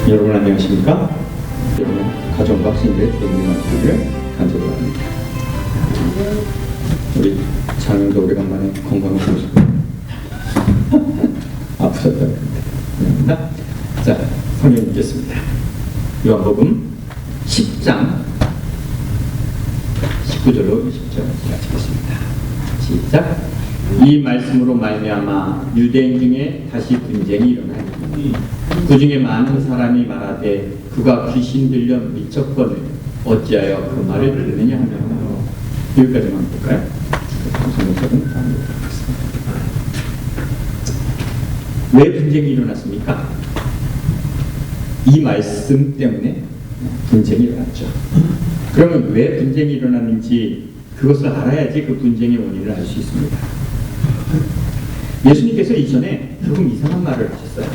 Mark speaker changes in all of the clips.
Speaker 1: 여러분 안녕하십니까? 여러분 가정과 학생들의 좋은 말씀을 간절히 바랍니다. 우리 장님도 오래간만에 건강을 보시고 아프셨다고 합니다. 자, 성경 읽겠습니다. 요한복음 10장 19절로 20절 읽겠습니다. 시작. 이 말씀으로 말미암아 유대인 중에 다시 분쟁이 일어나니 그 중에 많은 사람이 말하되 그가 귀신 들려 미쳤거늘 어찌하여 그 말을 들으느냐 하며 여기까지만 볼까요? 성경책은 다음으로 하겠습니다. 왜 분쟁이 일어났습니까? 이 말씀 때문에 분쟁이 일어났죠. 그러면 왜 분쟁이 일어났는지 그것을 알아야지 그 분쟁의 원인을 알 수 있습니다. 예수님께서 이전에 조금 이상한 말을 하셨어요.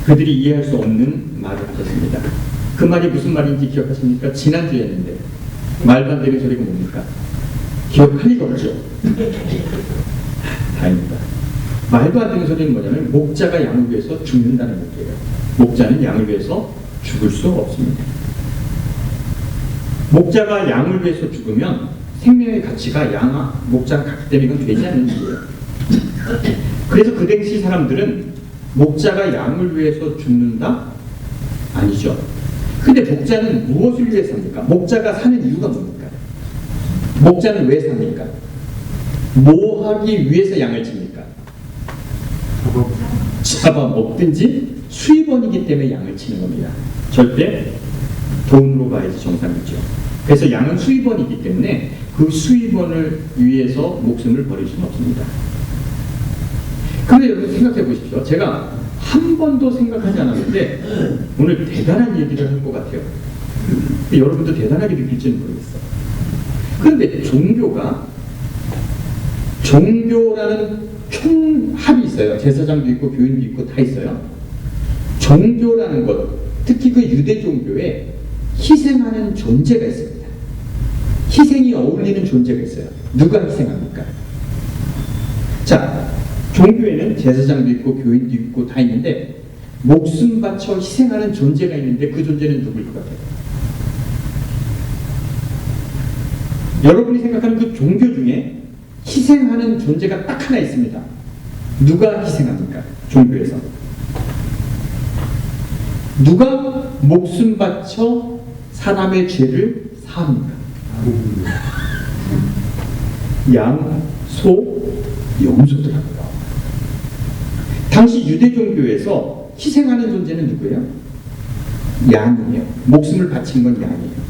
Speaker 1: 그들이 이해할 수 없는 말을 하셨습니다. 그 말이 무슨 말인지 기억하십니까? 지난주였는데 말도 안 되는 소리가 뭡니까? 기억할 리가 없죠. 다행입니다. 말도 안 되는 소리는 뭐냐면 목자가 양을 위해서 죽는다는 얘기예요. 목자는 양을 위해서 죽을 수 없습니다. 목자가 양을 위해서 죽으면 생명의 가치가 목자가 갔기 때문에 이건 되지 않는 일이에요. 그래서 그 당시 사람들은 목자가 양을 위해서 죽는다? 아니죠. 근데 목자는 무엇을 위해 삽니까? 목자가 사는 이유가 뭡니까? 목자는 왜 삽니까? 뭐 하기 위해서 양을 칩니까? 잡아먹든지 수입원이기 때문에 양을 치는 겁니다. 절대 돈으로 봐야지 정상이죠. 그래서 양은 수입원이기 때문에 그 수입원을 위해서 목숨을 버릴 수는 없습니다. 그런데 여러분 생각해 보십시오. 제가 한 번도 생각하지 않았는데 오늘 대단한 얘기를 할 것 같아요. 여러분도 대단하게 느낄지는 모르겠어요. 그런데 종교라는 총합이 있어요. 제사장도 있고 교인도 있고 다 있어요. 종교라는 것, 특히 그 유대 종교에 희생하는 존재가 있습니다. 희생이 어울리는 존재가 있어요. 누가 희생합니까? 자, 종교에는 제사장도 있고 교인도 있고 다 있는데 목숨 바쳐 희생하는 존재가 있는데 그 존재는 누구일 것 같아요? 여러분이 생각하는 그 종교 중에 희생하는 존재가 딱 하나 있습니다. 누가 희생합니까? 종교에서. 누가 목숨 바쳐 사람의 죄를 사합니까? 양, 소, 염소더라고요. 당시 유대 종교에서 희생하는 존재는 누구예요? 양이에요. 목숨을 바친 건 양이에요.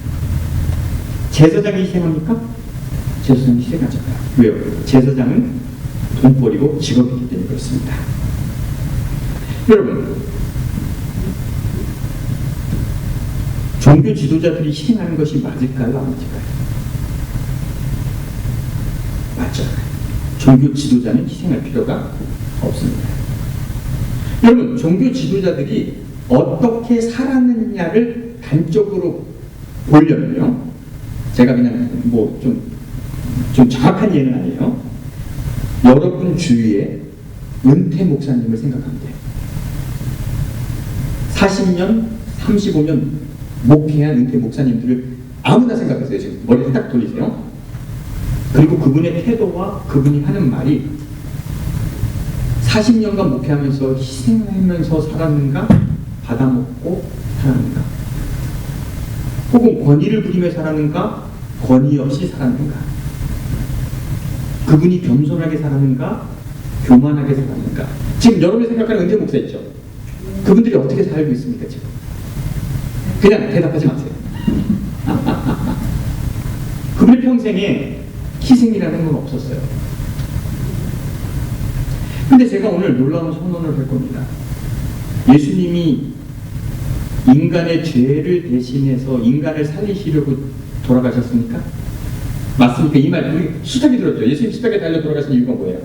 Speaker 1: 제사장이 희생합니까? 제사장이 희생하잖아요. 왜요? 제사장은 돈벌이고 직업이기 때문에 그렇습니다. 여러분, 종교 지도자들이 희생하는 것이 맞을까요? 안 맞을까요? 맞잖아요. 종교 지도자는 희생할 필요가 없습니다. 여러분, 종교 지도자들이 어떻게 살았느냐를 단적으로 보려면요, 제가 그냥 좀 정확한 예는 아니에요. 여러분 주위에 은퇴 목사님을 생각하면 돼요. 40년, 35년 목회한 은퇴 목사님들을 아무나 생각하세요. 지금 머리를 딱 돌리세요. 그리고 그분의 태도와 그분이 하는 말이 40년간 목회하면서 희생하면서 살았는가? 받아먹고 살았는가? 혹은 권위를 부리며 살았는가? 권위 없이 살았는가? 그분이 겸손하게 살았는가? 교만하게 살았는가? 지금 여러분이 생각하는 은퇴 목사 있죠? 그분들이 어떻게 살고 있습니까 지금? 그냥 대답하지 마세요. 그분의 평생에 희생이라는 건 없었어요. 근데 제가 오늘 놀라운 선언을 할 겁니다. 예수님이 인간의 죄를 대신해서 인간을 살리시려고 돌아가셨습니까? 맞습니까? 이 말 우리 숱하게 들었죠. 예수님 십자가에 달려 돌아가신 이유가 뭐예요?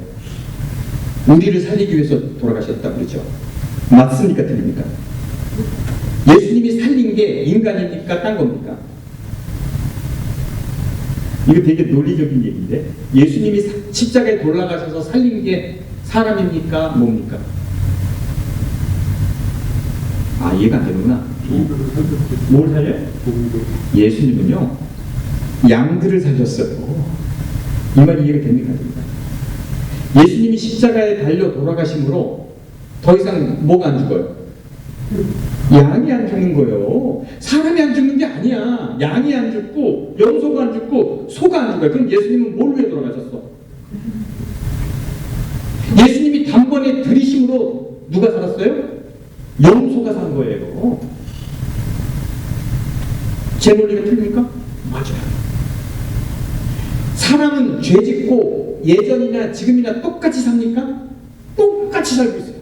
Speaker 1: 우리를 살리기 위해서 돌아가셨다고 그러죠. 맞습니까? 틀립니까? 예수님이 살린 게 인간입니까? 딴 겁니까? 이거 되게 논리적인 얘기인데, 예수님이 십자가에 돌아가셔서 살린 게 사람입니까? 뭡니까? 아, 이해가 안 되는구나. 뭘 살려? 예수님은요, 양들을 살렸어요. 이 말이 이해가 됩니까? 예수님이 십자가에 달려 돌아가심으로 더 이상 뭐가 안 죽어요? 양이 안 죽는 거예요. 사람이 안 죽는 게 아니야. 양이 안 죽고 염소가 안 죽고 소가 안 죽어요. 그럼 예수님은 뭘 위해 돌아가셨어? 예수님이 단번에 들이심으로 누가 살았어요? 염소가 산 거예요. 제 논리가 틀립니까? 맞아요. 사람은 죄 짓고 예전이나 지금이나 똑같이 삽니까? 똑같이 살고 있어요.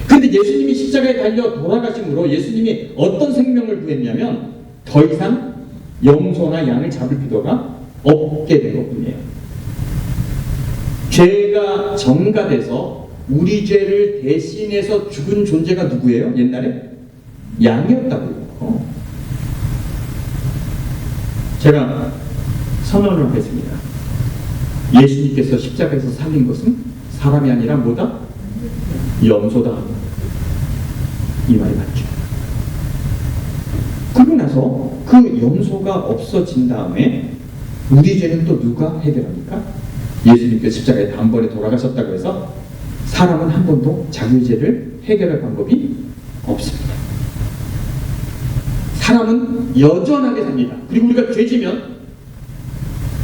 Speaker 1: 근데 예수님이 십자가에 달려 돌아가심으로 예수님이 어떤 생명을 구했냐면 더 이상 염소나 양을 잡을 필요가 없게 된 것뿐이에요. 죄가 전가돼서 우리 죄를 대신해서 죽은 존재가 누구예요? 옛날에? 양이었다고요. 제가 선언을 하겠습니다. 예수님께서 십자가에서 살린 것은 사람이 아니라 뭐다? 염소다. 이 말이 맞죠. 그러고 나서 그 염소가 없어진 다음에 우리 죄는 또 누가 해결합니까? 예수님께서 십자가에 단번에 돌아가셨다고 해서 사람은 한 번도 자기의 죄를 해결할 방법이 없습니다. 사람은 여전하게 삽니다. 그리고 우리가 죄지면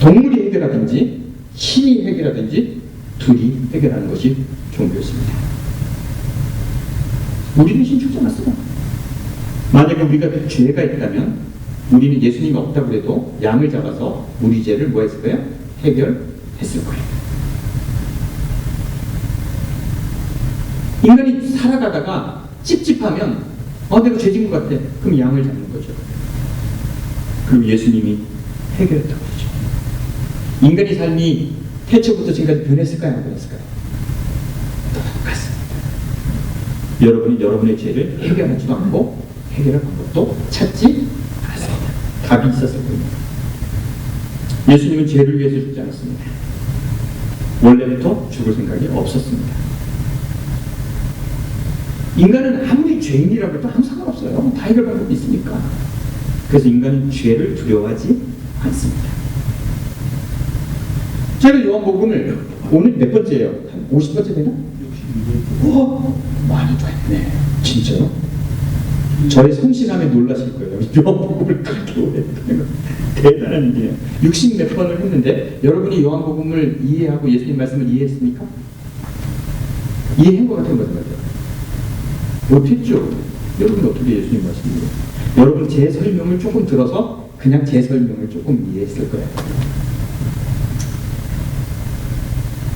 Speaker 1: 동물이 해결하든지 신이 해결하든지 둘이 해결하는 것이 종교였습니다. 우리는 신축 않았어요. 만약에 우리가 죄가 있다면 우리는 예수님이 없다고 해도 양을 잡아서 우리 죄를 뭐 했을 거예요? 해결했을 거예요. 인간이 살아가다가 찝찝하면 내가 죄진 것 같아. 그럼 양을 잡는 거죠. 그리고 예수님이 해결했다고 그러죠. 인간의 삶이 태초부터 지금까지 변했을까요? 안 변했을까요? 똑같습니다. 여러분이 여러분의 죄를 해결하지도 않고 해결할 방법도 찾지 않았습니다. 답이 있었을 겁니다. 예수님은 죄를 위해서 죽지 않았습니다. 원래부터 죽을 생각이 없었습니다. 인간은 아무리 죄인이라고 해도 아무 상관없어요. 다 해결 방법이 있으니까. 그래서 인간은 죄를 두려워하지 않습니다. 제가 요한복음을 오늘 몇 번째예요? 한 50번째 되나? 62번. 많이 됐네. 진짜요? 저의 성실함에 놀라실 거예요. 요한복음을 그렇게 오래 했다는 거 대단한 일이에요. 60 몇 번을 했는데 여러분이 요한복음을 이해하고 예수님 말씀을 이해했습니까? 이해한 것 같은 거죠. 못했죠. 여러분 어떻게 예수님 말씀을 여러분 제 설명을 조금 들어서 그냥 제 설명을 조금 이해했을 거예요.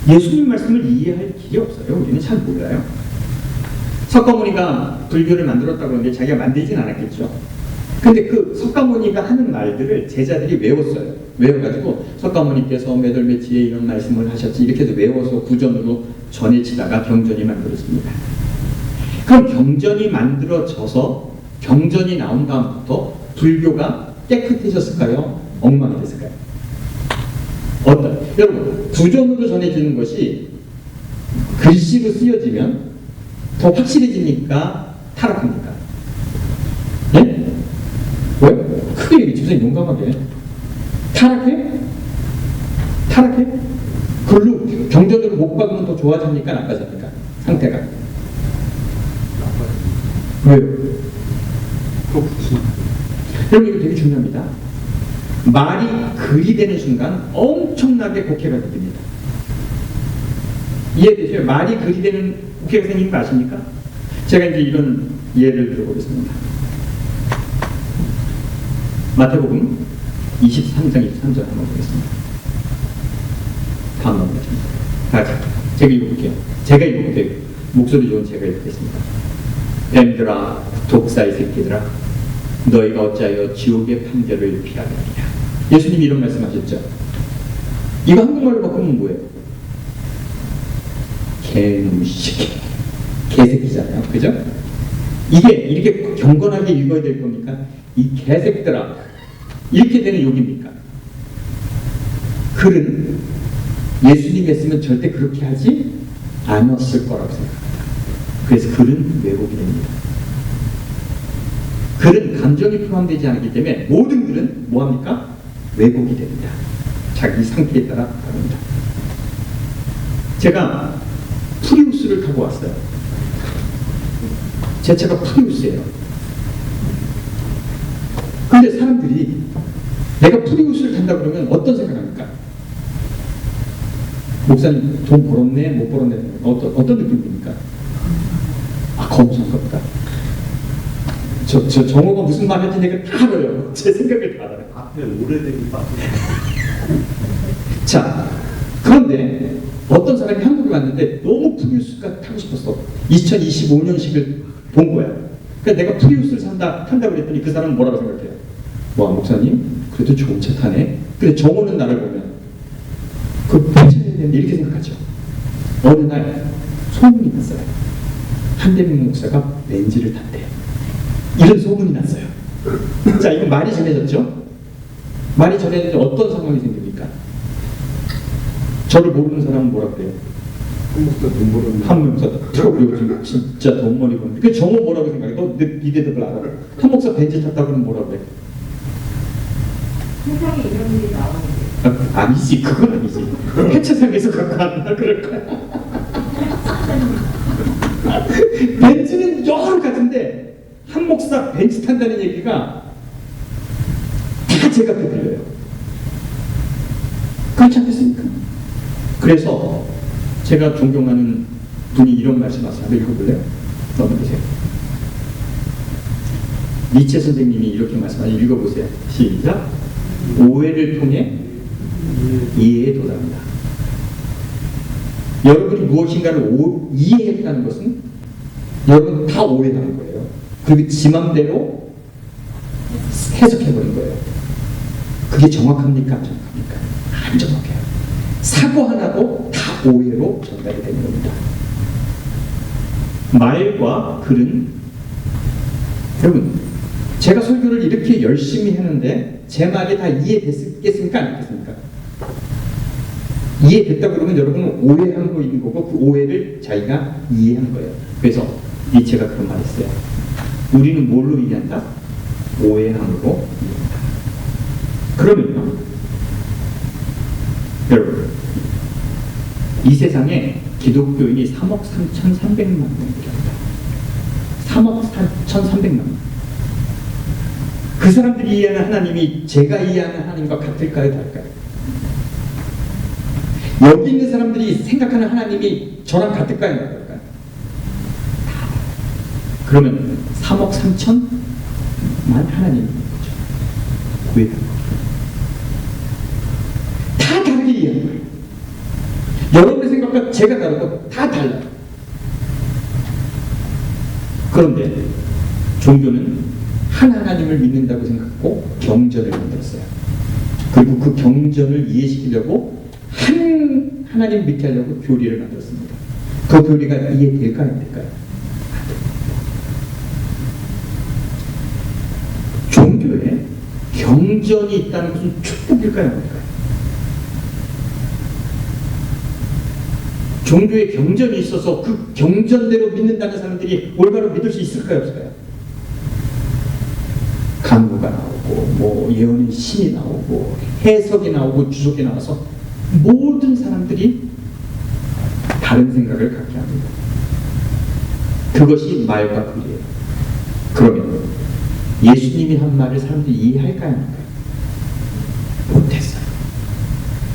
Speaker 1: 예수님 말씀을 이해할 길이 없어요. 우리는 잘 몰라요. 석가모니가 불교를 만들었다고 하는데 자기가 만들진 않았겠죠. 근데 그 석가모니가 하는 말들을 제자들이 외웠어요. 외워가지고 석가모니께서 몇 월 며칠에 이런 말씀을 하셨지 이렇게 해서 외워서 구전으로 전해지다가 경전이 만들어집니다. 그럼 경전이 만들어져서 경전이 나온 다음부터 불교가 깨끗해졌을까요? 엉망이 됐을까요? 여러분 구전으로 전해지는 것이 글씨로 쓰여지면 더 확실해지니까 타락합니까? 예? 왜? 크게 얘기해 용감하게. 타락해? 타락해? 글로 경전으로 못 박으면 더 좋아집니까? 나빠집니까? 상태가. 왜요? 여러분 이거 되게 중요합니다. 말이 글이 되는 순간 엄청나게 곡해가 됩니다. 이해되세요? 말이 글이 되는 곡해가 생기는 거 아십니까? 제가 이제 이런 예를 들어보겠습니다. 마태복음 23장 23절 한번 보겠습니다. 다음 넘어가겠습니다. 제가 읽어볼게요. 제가 읽어볼게요. 목소리 좋은 제가 읽겠습니다. 뱀들아, 독사의 새끼들아, 너희가 어찌하여 지옥의 판결을 피하느냐. 예수님이 이런 말씀하셨죠. 이거 한국말로 바꾸면 뭐예요? 개놈식, 개새끼잖아요. 그죠? 이게 이렇게 경건하게 읽어야 될 겁니까? 이 개새끼들아, 이렇게 되는 욕입니까? 글은 예수님이 했으면 절대 그렇게 하지 않았을 거라고 생각합니다. 그래서 글은 왜곡이 됩니다. 글은 감정이 포함되지 않기 때문에 모든 글은 뭐합니까? 왜곡이 됩니다. 자기 상태에 따라 다릅니다. 제가 프리우스를 타고 왔어요. 제 차가 프리우스예요. 근데 사람들이 내가 프리우스를 탄다 그러면 어떤 생각합니까? 목사님 돈 벌었네 못 벌었네 어떤 느낌입니까? 아 검소한가 보다. 저 정호가 무슨 말 하는지 내가 다 알아요. 제 생각을 다 알아요.
Speaker 2: 앞에 오래되기 빠져.
Speaker 1: 자, 그런데 어떤 사람이 한국에 왔는데 너무 프리우스가 타고 싶었어. 2025년식을 본 거야. 그러니까 내가 프리우스를 탄다 그랬더니 그 사람은 뭐라고 생각해요? 와 목사님 그래도 좋은 차 타네. 근데 정오는 나를 보면 그 차야 되는데 이렇게 생각하죠. 어느 날 소문이 났어요. 한대명 목사가 렌즈를 탔대요. 이런 소문이 났어요. 자, 이거 말이 전해졌죠? 말이 전해졌는데 어떤 상황이 생깁니까? 저를 모르는 사람은 뭐라 그래요?
Speaker 2: 한 목사 돈 벌었네.
Speaker 1: 한 목사 그리고 지금 진짜 돈머리 버는. 그 정호 뭐라고 생각해? 너 네 대답을 알아? 한 목사 벤츠 탔다 그러면 뭐라 그래?
Speaker 3: 세상에 이런 일이 나오는데.
Speaker 1: 아니지, 그건 아니지. 해체상에서 갖고 왔나 그럴 거야. 벤츠는 여러 가지인데 한 목사 벤츠 탄다는 얘기가 다 제가 들려요. 그렇지 않겠습니까? 그래서 제가 존경하는 분이 이런 말씀하세요. 한번 읽어볼래요? 넘어주세요. 니체 선생님이 이렇게 말씀하세요. 읽어보세요. 시작. 오해를 통해 이해에 도달한다. 여러분이 무엇인가를 이해했다는 것은 여러분 다 오해하는 거예요. 그리고 지 맘대로 해석해버린 거예요. 그게 정확합니까? 안 정확합니까? 안 정확해요. 사고 하나도 다 오해로 전달이 되는 겁니다. 말과 글은 여러분 제가 설교를 이렇게 열심히 하는데 제 말이 다 이해됐겠습니까? 안 됐겠습니까? 이해됐다 그러면 여러분은 오해한 거 있는 거고 그 오해를 자기가 이해한 거예요. 그래서 니체가 그런 말 했어요. 우리는 뭘로 이해한다? 오해함으로 이해한다. 그러면요 여러분 이 세상에 기독교인이 3억 3,300만 명입니다. 3억 3,300만 명. 그 사람들이 이해하는 하나님이 제가 이해하는 하나님과 같을까요? 다를까요? 여기 있는 사람들이 생각하는 하나님이 저랑 같을까요? 다를까요? 그러면 3억 3천만 하나님인 거죠. 왜? 다 다르게 이해하는 거예요. 여러분의 생각과 제가 다르고 다 달라요. 그런데 종교는 한 하나님을 믿는다고 생각하고 경전을 만들었어요. 그리고 그 경전을 이해시키려고 한 하나님 믿게 하려고 교리를 만들었습니다. 그 교리가 이해될까요? 안 될까요? 종교에 경전이 있다는 것은 축복일까요? 아닐까요? 종교에 경전이 있어서 그 경전대로 믿는다는 사람들이 올바로 믿을 수 있을까요? 없을까요? 간구가 나오고 뭐 예언의 신이 나오고 해석이 나오고 주석이 나와서 모든 사람들이 다른 생각을 갖게 합니다. 그것이 말과 글이에요. 그러면 예수님이 한 말을 사람들이 이해할까요? 할까요? 못했어요.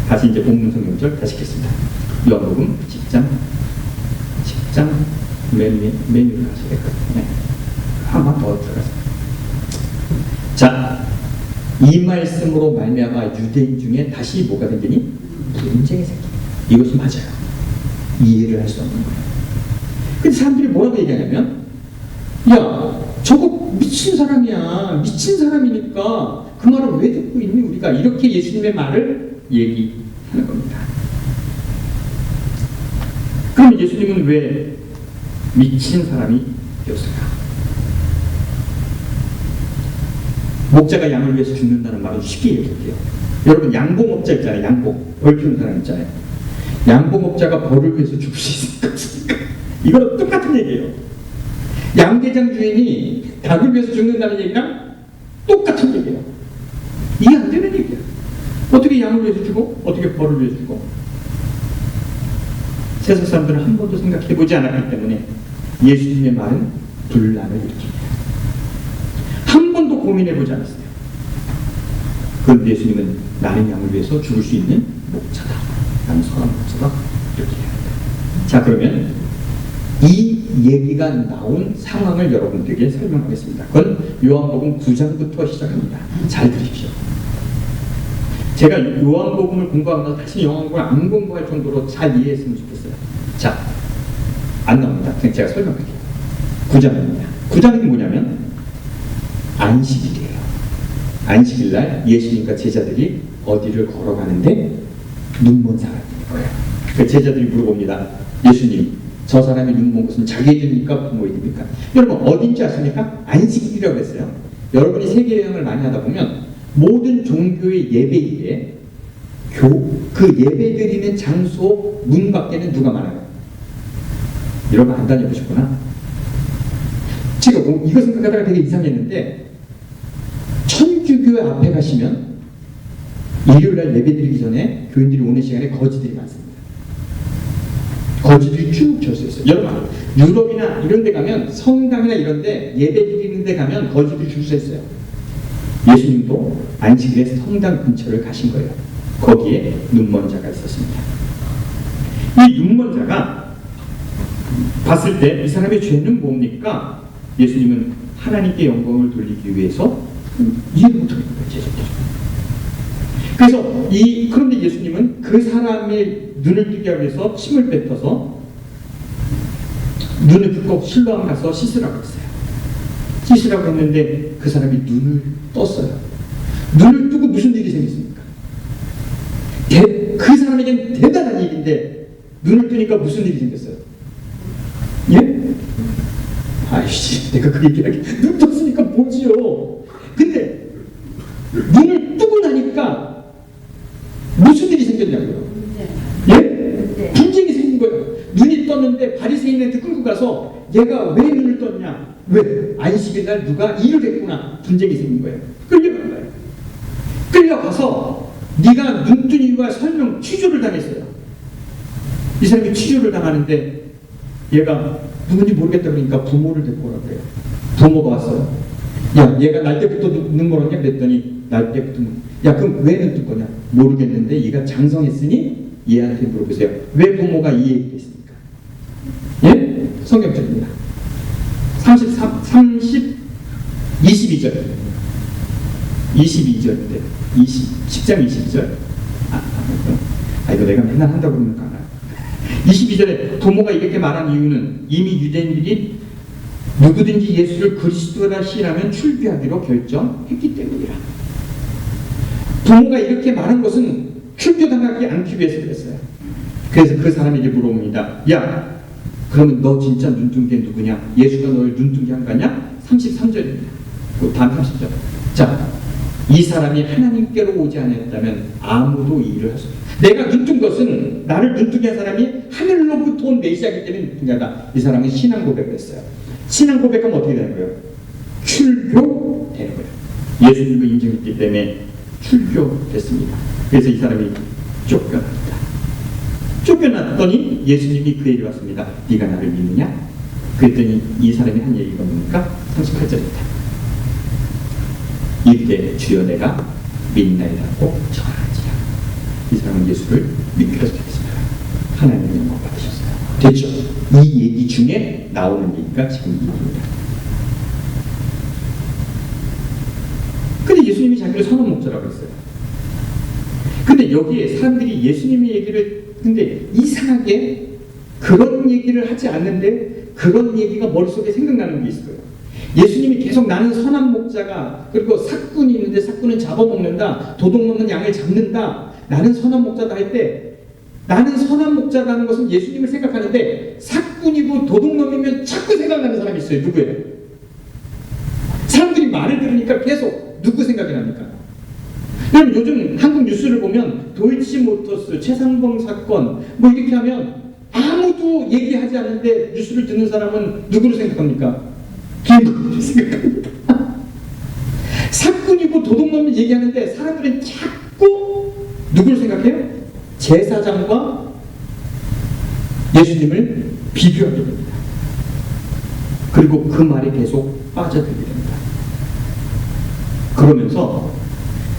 Speaker 1: 다시 이제 본문 성경절 다시 읽겠습니다. 요한복음 10장 메뉴를 하셔야 될 것 같아요. 한 번 더 들어가세요. 자, 이 말씀으로 말미암아 유대인 중에 다시 뭐가 생기니? 분쟁이 생기니. 이것이 맞아요. 이해를 할 수 없는 거예요. 근데 사람들이 뭐라고 얘기하냐면 야, 저거 미친 사람이야. 미친 사람이니까 그 말을 왜 듣고 있니 우리가? 이렇게 예수님의 말을 얘기하는 겁니다. 그럼 예수님은 왜 미친 사람이 되었을까? 목자가 양을 위해서 죽는다는 말은 쉽게 얘기할게요. 여러분 양봉업자 있잖아요. 양봉. 벌 피우는 사람 있잖아요. 양봉업자가 벌을 위해서 죽을 수 있을까? 이거랑 똑같은 얘기예요. 양계장 주인이 닭을 위해서 죽는다는 얘기랑 똑같은 얘기예요. 이해 안 되는 얘기야. 어떻게 양을 위해서 죽어? 어떻게 벌을 위해서 죽어? 세상 사람들은 한 번도 생각해보지 않았기 때문에 예수님의 말은 분란을 일으킵니다. 한 번도 고민해보지 않았어요. 그런데 예수님은 나는 양을 위해서 죽을 수 있는 목자다. 나는 선한 목자다. 이렇게 합니다. 자, 그러면 이 얘기가 나온 상황을 여러분들에게 설명하겠습니다. 그건 요한복음 9장부터 시작합니다. 잘 들으십시오. 제가 요한복음을 공부하면서 다시 요한복음을 안 공부할 정도로 잘 이해했으면 좋겠어요. 자, 안 나옵니다. 그냥 제가 설명할게요. 9장입니다. 9장이 뭐냐면 안식일이에요. 안식일날 예수님과 제자들이 어디를 걸어가는데 눈먼 사람이 있는 거예요. 그 제자들이 물어봅니다. 예수님, 저 사람이 눈먼 것은 자기 일입니까? 부모 일입니까? 여러분 어딘지 아십니까? 안식일이라고 했어요. 여러분이 세계 여행을 많이 하다 보면 모든 종교의 예배일에 그 예배 드리는 장소 문 밖에는 누가 많아요? 여러분 안 다녀보셨구나. 제가 이거 생각하다가 되게 이상했는데 천주교 앞에 가시면 일요일날 예배 드리기 전에 교인들이 오는 시간에 거지들이 많습니다. 거지들이 쭉 줄 서 있어요. 여러분 유럽이나 이런 데 가면 성당이나 이런 데 예배 드리는 데 가면 거지들이 줄 서 있어요. 예수님도 안식일에 성당 근처를 가신 거예요. 거기에 눈먼 자가 있었습니다. 이 눈먼 자가 봤을 때 이 사람의 죄는 뭡니까? 예수님은 하나님께 영광을 돌리기 위해서 이해를 못하겠는 거예요. 제자들이. 그래서 그런데 예수님은 그 사람의 눈을 뜨게 하기 위해서 침을 뱉어서 눈을 붓고 실로암 가서 씻으라고 했어요. 씻으라고 했는데 그 사람이 눈을 떴어요. 눈을 뜨고 무슨 일이 생겼습니까? 그 사람에겐 대단한 일인데 눈을 뜨니까 무슨 일이 생겼어요? 예? 아이씨, 내가 그 얘기하기 눈 떴으니까 뭐지요? 근데 눈을 뜨고 나니까 무슨 일이 생겼냐고요? 예? 분쟁이 생긴 거예요. 눈이 떴는데 바리새인한테 끌고 가서 얘가 왜 눈을 떴냐? 왜? 안식일날 누가 일을 했구나. 분쟁이 생긴 거예요. 끌려간 거예요. 끌려가서 네가 눈 뜬 이유가 설명 취조를 당했어요. 이 사람이 취조를 당하는데 얘가 누군지 모르겠다 그러니까 부모를 데리고 오라고 그래요. 부모가 왔어요. 야, 얘가 날 때부터 눈 멀었냐? 그랬더니 날 때부터 야, 그럼 왜 눈 뜰 거냐? 모르겠는데 얘가 장성했으니 얘한테 물어보세요. 왜 부모가 이 얘기를 했습니까? 예? 성경적입니다. 22절. 22절인데 10장 22절. 이거 내가 맨날 한다고 그러니까 알아요. 22절에 부모가 이렇게 말한 이유는 이미 유대인들이 누구든지 예수를 그리스도라 시인하면 출교하기로 결정했기 때문이라. 부모가 이렇게 말한 것은 출교당하지 않기 위해서 그랬어요. 그래서 그 사람에게 물어봅니다. 야, 그러면 너 진짜 눈뜬 게 누구냐? 예수가 너를 눈뜬 게 한 거냐? 33절입니다. 그 다음 30절. 자, 이 사람이 하나님께로 오지 않았다면 아무도 이 일을 할 수 없다. 내가 눈뜬 것은 나를 눈뜨게 한 사람이 하늘로부터 온 메시아이기 때문에 눈뜬 게 아니라 이 사람은 신앙 고백을 했어요. 신앙 고백하면 어떻게 되는 거예요? 출교되는 거예요. 예수님을 인정했기 때문에 출교됐습니다. 그래서 이 사람이 쫓겨납니다. 쫓겨났더니 예수님이 그에게 왔습니다. 네가 나를 믿느냐? 그랬더니 이 사람이 한 얘기가 뭡니까? 38절입니다. 이때 주여 내가 믿나이다고 전하지라. 이 사람은 예수를 믿게 됐습니다. 하나님의 영광 받으셨어요. 됐죠? 이 얘기 중에 나오는 얘기가 지금 이 얘기입니다. 근데 예수님이 자기를 선한 목자라고 했어요. 근데 여기에 사람들이 예수님의 얘기를 근데 이상하게 그런 얘기를 하지 않는데 그런 얘기가 머릿속에 생각나는 게 있어요. 예수님이 계속 나는 선한 목자가 그리고 삭군이 있는데 삭군은 잡아먹는다. 도둑 먹는 양을 잡는다. 나는 선한 목자다 할 때 나는 선한 목자라는 것은 예수님을 생각하는데 삭군이고 도둑놈이면 자꾸 생각나는 사람이 있어요. 누구예요? 사람들이 말을 들으니까 계속 누구 생각이 납니까? 여러분 요즘 한국 뉴스를 보면 도이치모터스, 최상봉 사건 뭐 이렇게 하면 아무도 얘기하지 않는데 뉴스를 듣는 사람은 누구를 생각합니까? 이렇게 생각합니다. 사꾼이고 도둑놈을 얘기하는데 사람들은 자꾸 누구를 생각해요? 제사장과 예수님을 비교하게 됩니다. 그리고 그 말이 계속 빠져들게 됩니다. 그러면서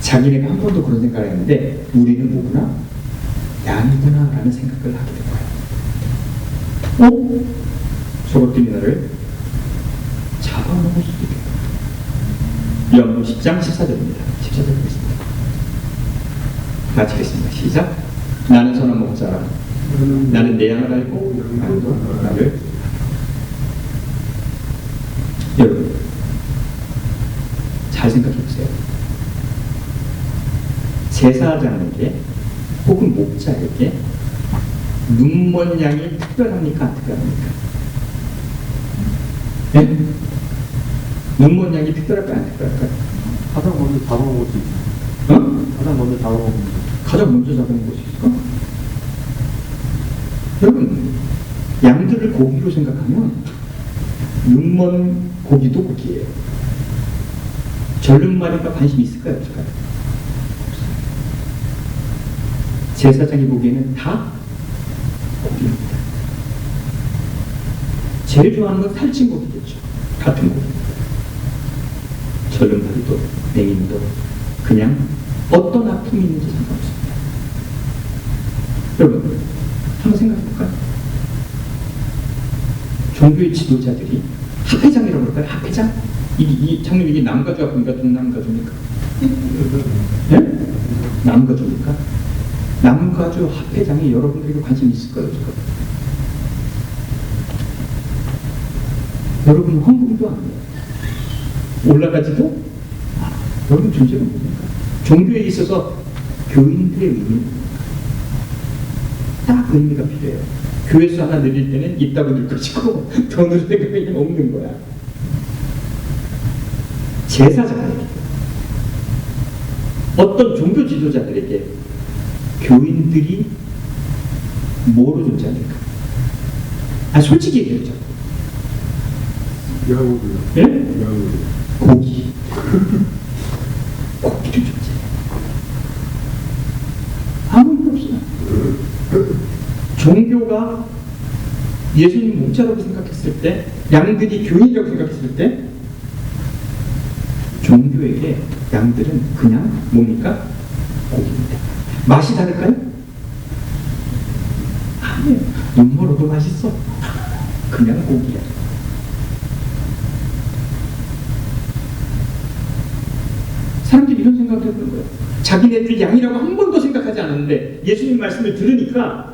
Speaker 1: 자기네가 한 번도 그런 생각을 했는데 우리는 뭐구나? 양이구나 라는 생각을 하게 된 거예요. 저것들이 나를 잡아먹을 수도 있겠다. 요한복음 10장 14절입니다. 14절 보겠습니다. 마치겠습니다. 시작. 나는 선한 목자라. 나는 내 양을 알고 양도 나를. 여러분 잘 생각해 보세요. 제사장에게 혹은 목자에게 눈먼 양이 특별합니까? 안 특별합니까? 네? 눈먼 양이 특별할까? 안 특별할까요?
Speaker 2: 가장 먼저 잡아먹을 수 있어.
Speaker 1: 어?
Speaker 2: 가장 먼저 잡아먹는 거.
Speaker 1: 가장 먼저 잡아먹을 수 있을까? 여러분 양들을 고기로 생각하면 눈먼 고기도 고기예요. 절름말이가 관심 있을까요? 없을까요? 제사장이 보기에는 다 고기입니다. 제일 좋아하는 건 살찐 고기겠죠. 같은 고기입니다. 절름말이도 맹인도 그냥 어떤 아픔이 있는지 상관없습니다. 여러분 한번 생각해볼까요? 종교의 지도자들이 합회장이라고 할까요? 합회장? 이 장님 이게 남가주 학교입니까? 동남가주입니까? 네? 남가주입니까? 남가주 합회장이 여러분들에게 관심 있을까요? 없을까요? 여러분 헌금도 안 해요. 올라가지도 여러분 존재가 뭡니까? 종교에 있어서 교인들의 의미는 딱 의미가 필요해요. 교회수 하나 늘릴 때는 있다고 늘 것이고 더 늘릴 때는 없는 거야. 제사장에게 어떤 종교 지도자들에게 교인들이 뭐로 존재합니까? 솔직히 얘기하죠.
Speaker 2: 양으로요.
Speaker 1: 예?
Speaker 2: 양으로.
Speaker 1: 고기. 고기로 존재. 아무 일 없어요. 종교가 예수님 목자라고 생각했을 때, 양들이 교인이라고 생각했을 때, 종교에게 양들은 그냥 뭡니까? 고기입니다. 맛이 다를까요? 아니에요. 눈물어도 맛있어. 그냥 고기야. 사람들이 이런 생각을 해보는 거예요. 자기네들 양이라고 한 번도 생각하지 않았는데 예수님 말씀을 들으니까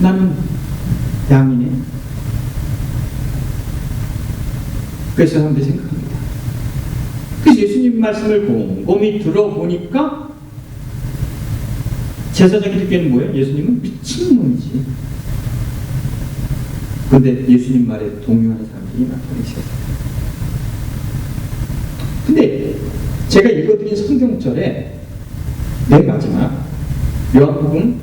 Speaker 1: 나는 양이네. 그래서 사람들이 생각합니다. 그래서 예수님 말씀을 곰곰이 들어보니까 제사장이 듣기에는 뭐예요? 예수님은 미친놈이지. 그런데 예수님 말에 동요하는 사람들이 나타나기 시작합니다. 근데 제가 읽어드린 성경절에 맨 마지막 요한복음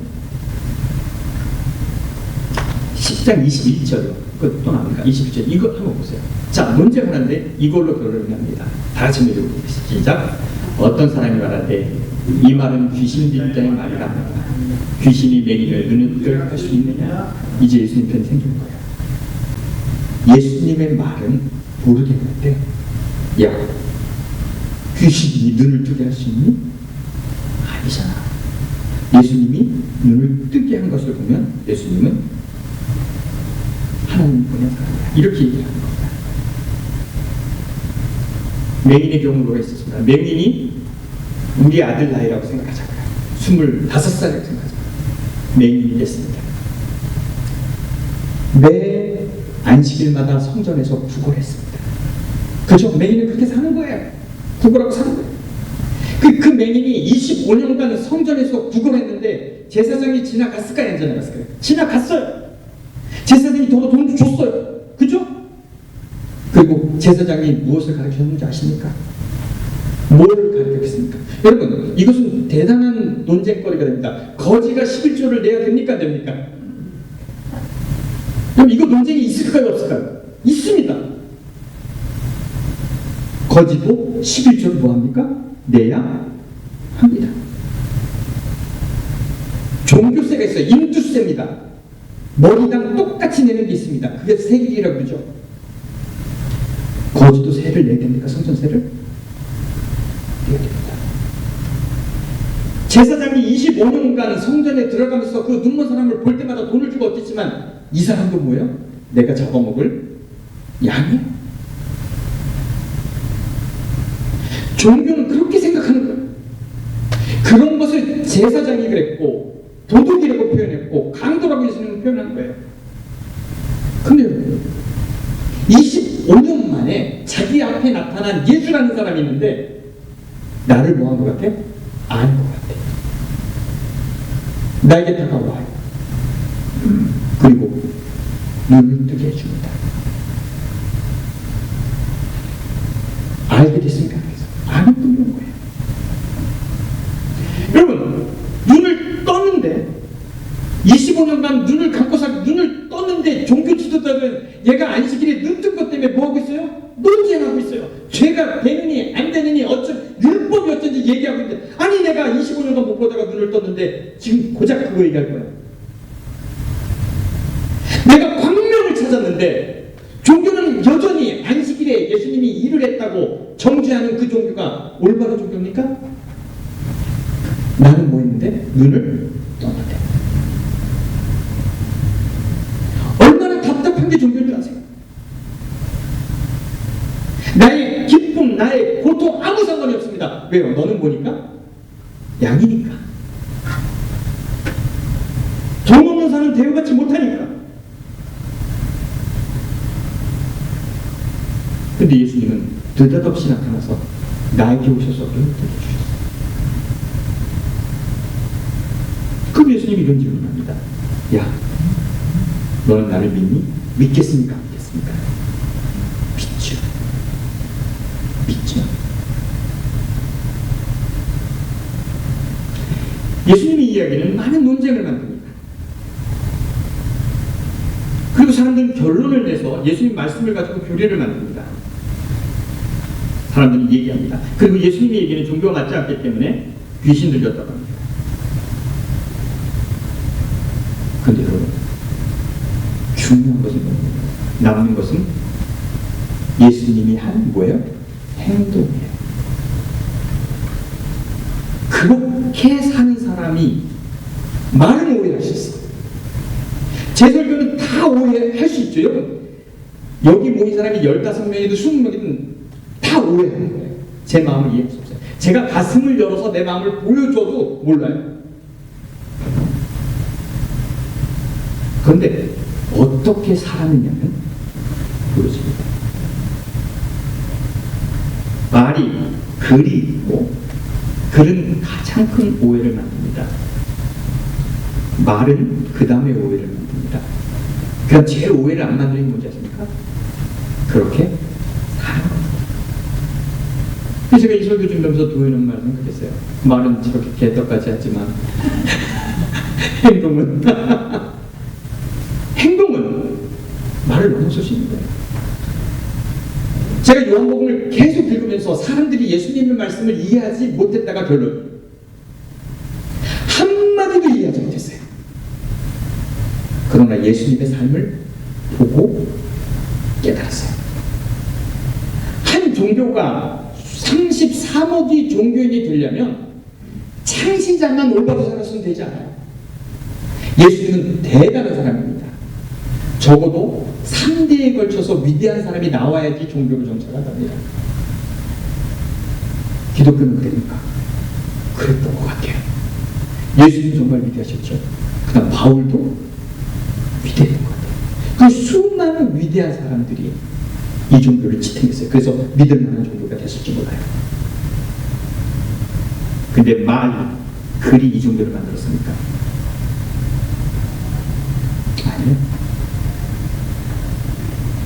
Speaker 1: 10장 21절이요. 그것도 나옵니까? 21절. 이거 한번 보세요. 자, 논쟁을 하는데 이걸로 결론을 합니다. 다 같이 읽어보겠습니다. 시작. 어떤 사람이 말하되 이 말은 귀신 들린 자의 말이라. 귀신이 맹인을 눈을 뜨게 할 수 있느냐? 이제 예수님 편이 생긴 거예요. 예수님의 말은 모르겠는데 야, 귀신이 눈을 뜨게 할 수 있니? 아니잖아. 예수님이 눈을 뜨게 한 것을 보면 예수님은 하나님 보낸 사람이야. 이렇게 얘기를 하는 겁니다. 맹인의 경우가 있었습니다. 맹인이 우리 아들 나이라고 생각하자고요. 25살이라고 생각하자고요. 맹인이 됐습니다. 매 안식일마다 성전에서 구걸했습니다. 그죠? 맹인은 그렇게 사는 거예요. 구걸하고 사는 거예요. 그 맹인이 25년간 성전에서 구걸했는데 제사장이 지나갔을까요? 안 지나갔을까요? 지나갔어요. 제사장이 더 돈 줬어요. 그죠? 그리고 제사장이 무엇을 가르쳤는지 아십니까? 뭘 가르쳤습니까? 여러분, 이것은 대단한 논쟁거리가 됩니다. 거지가 11조를 내야 됩니까? 안 됩니까? 그럼 이거 논쟁이 있을까요? 없을까요? 있습니다. 거지도 11조를 뭐합니까? 내야 합니다. 종교세가 있어요. 인두세입니다. 머리당 똑같이 내는 게 있습니다. 그게 세길이라고 그러죠. 거지도 세를 내야 됩니까? 성전세를? 내야 됩니다. 제사장이 25년간 성전에 들어가면서 그 눈먼 사람을 볼 때마다 돈을 주고 얻겠지만 이 사람도 뭐예요? 내가 잡아먹을 양이에요. 종교는 그렇게 생각하는 거예요. 그런 것을 제사장이 그랬고 도둑이라고 표현했고 강도라고 예수님은 표현한 거예요. 근데 여러분 25년 만에 자기 앞에 나타난 예수라는 사람이 있는데 나를 뭐 한 것 같아? 아는 것 같아. 나에게 다가와요. 그리고 눈을 뜨게 해줍니다. 알게 됐습니까? 아는 뿐인 거예요. 여러분 눈을 떴는데 25년간 눈을 감고 살고 눈을 떴는데 종교 지도자들은 얘가 안식일에 눈 뜬 것 때문에 뭐하고 있어요? 논쟁하고 있어요. 죄가 되느니 안 되느니 율법이 어쩐지 얘기하고 있는데 아니 내가 25년간 못 보다가 눈을 떴는데 지금 고작 그거 얘기할 거야. 내가 광명을 찾았는데 종교는 여전히 안식일에 예수님이 일을 했다고 정죄하는 그 종교가 올바른 종교입니까? 나는 뭐 했는데? 눈을 떴는데. 얼마나 답답한 게 종교인 줄 아세요? 나의 기쁨, 나의 고통 아무 상관이 없습니다. 왜요? 너는 보니까 양이니까. 돈 없는 사람은 대우받지 못하니까. 근데 예수님은 느닷없이 나타나서 나에게 오셔서 눈을 뜨게 주셨어요. 그럼 예수님이 이런 질문을 합니다. 야, 너는 나를 믿니? 믿겠습니까? 안 믿겠습니까? 믿죠. 믿죠. 예수님의 이야기는 많은 논쟁을 만듭니다. 그리고 사람들은 결론을 내서 예수님 말씀을 가지고 교리를 만듭니다. 사람들이 얘기합니다. 그리고 예수님의 얘기는 종교가 맞지 않기 때문에 귀신 들렸다고 합니다. 그런데 여러분 중요한 것은 뭐예요? 남는 것은 예수님이 한 뭐예요? 행동이에요. 그렇게 사는 사람이 말은 오해할 수 있어. 제 설교는 다 오해할 수 있죠. 여러분 여기 모인 사람이 15명이든 20명이든 다 오해하는 거예요. 제 마음을 이해할 수 없어요. 제가 가슴을 열어서 내 마음을 보여줘도 몰라요. 그런데 어떻게 살았느냐면 보여집니다. 말이 글이 있고 글은 가장 큰 오해를 만듭니다. 말은 그 다음에 오해를 만듭니다. 그럼 제일 오해를 안 만드는 게 뭔지 아십니까? 그렇게 사는 겁니다. 그래서 제가 이 설교 준비하면서 도현은 말 생각했어요. 말은 저렇게 개떡같이 하지만 행동은 말을 넘어설 수 있는 거예요. 제가 요한복음을 계속 읽으면서 사람들이 예수님의 말씀을 이해하지 못했다가 결론 한마디도 이해하지 못했어요. 그러나 예수님의 삶을 보고 깨달았어요. 한 종교가 33억이 종교인이 되려면 창시자만 올바로 살았으면 되지 않아요. 예수님은 대단한 사람입니다. 적어도 3대에 걸쳐서 위대한 사람이 나와야지 종교를 정착한답니다. 기독교는 그랬는가? 그랬던 것 같아요. 예수님 정말 위대하셨죠. 그 다음 바울도 위대했던 것 같아요. 그 수많은 위대한 사람들이 이 종교를 지탱했어요. 그래서 믿을 만한 종교가 됐을지 몰라요. 근데 글이 이 종교를 만들었습니까? 아니요.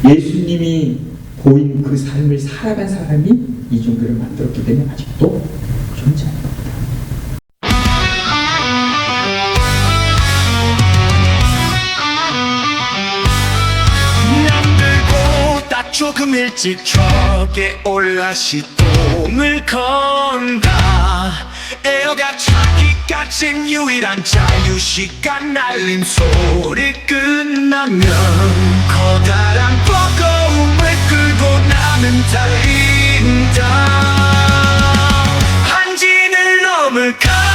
Speaker 1: 예수님이 보인 그 삶을 살아간 사람이 이 종교를 만들었기 때문에 아직도 존재하는 겁니다.
Speaker 3: 잠들고 조금 일찍 저게 올라 시동을 건다. 에어가 차기까진 유일한 자유시간 날림 소리 끝나면 커다란 버거움을 끌고 나는 달린다. 한진을 넘을까